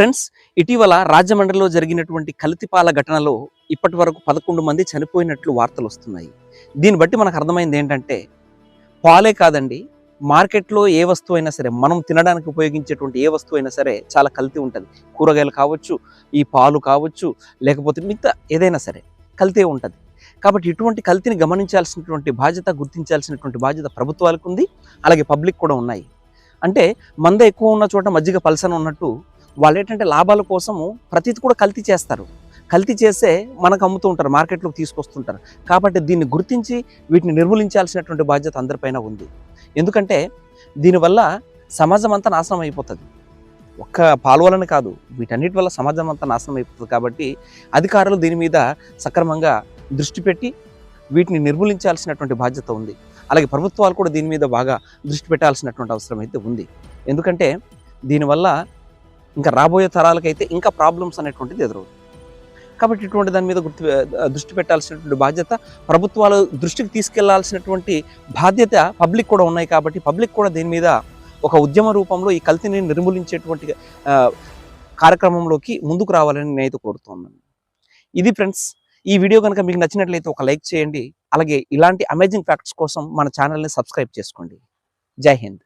Friends, ఇటీవల రాజమండ్రిలో జరిగినటువంటి కల్తీపాల ఘటనలో ఇప్పటి వరకు 11 మంది చనిపోయినట్లు వార్తలు వస్తున్నాయి. దీన్ని బట్టి మనకు అర్థమైంది ఏంటంటే, పాలే కాదండి, మార్కెట్లో ఏ వస్తువు అయినా సరే, మనం తినడానికి ఉపయోగించేటువంటి ఏ వస్తువు అయినా సరే చాలా కల్తీ ఉంటుంది. కూరగాయలు కావచ్చు, ఈ పాలు కావచ్చు, లేకపోతే మిగతా ఏదైనా సరే కల్తీ ఉంటుంది. కాబట్టి ఇటువంటి కల్తీని గమనించాల్సినటువంటి బాధ్యత, గుర్తించాల్సినటువంటి బాధ్యత ప్రభుత్వాలకు ఉంది, అలాగే పబ్లిక్ కూడా ఉన్నాయి. అంటే మంద ఎక్కువ ఉన్న చోట మజ్జిగ పల్సన ఉన్నట్టు వాళ్ళు ఏంటంటే లాభాల కోసము ప్రతిది కూడా కల్తీ చేస్తారు. కల్తీ చేసే మనకు అమ్ముతూ ఉంటారు, మార్కెట్లోకి తీసుకొస్తుంటారు. కాబట్టి దీన్ని గుర్తించి వీటిని నిర్మూలించాల్సినటువంటి బాధ్యత అందరిపైన ఉంది. ఎందుకంటే దీనివల్ల సమాజం అంతా నాశనం అయిపోతుంది. ఒక్క పాలు వలన కాదు, వీటన్నిటి వల్ల సమాజం అంతా నాశనం అయిపోతుంది. కాబట్టి అధికారులు దీని మీద సక్రమంగా దృష్టి పెట్టి వీటిని నిర్మూలించాల్సినటువంటి బాధ్యత ఉంది. అలాగే ప్రభుత్వాలు కూడా దీని మీద బాగా దృష్టి పెట్టాల్సినటువంటి అవసరం అయితే ఉంది. ఎందుకంటే దీనివల్ల ఇంకా రాబోయే తరాలకైతే ఇంకా ప్రాబ్లమ్స్ అనేటువంటిది ఎదురవుతుంది. కాబట్టి ఇటువంటి దాని మీద దృష్టి పెట్టాల్సినటువంటి బాధ్యత, ప్రభుత్వాలు దృష్టికి తీసుకెళ్లాల్సినటువంటి బాధ్యత పబ్లిక్ కూడా ఉన్నాయి. కాబట్టి పబ్లిక్ కూడా దీని మీద ఒక ఉద్యమ రూపంలో ఈ కల్తీని నిర్మూలించేటువంటి కార్యక్రమంలోకి ముందుకు రావాలని నేనైతే కోరుతున్నాను. ఇది ఫ్రెండ్స్, ఈ వీడియో కనుక మీకు నచ్చినట్లయితే ఒక లైక్ చేయండి. అలాగే ఇలాంటి అమేజింగ్ ఫ్యాక్ట్స్ కోసం మన ఛానల్ని సబ్స్క్రైబ్ చేసుకోండి. జై హింద్.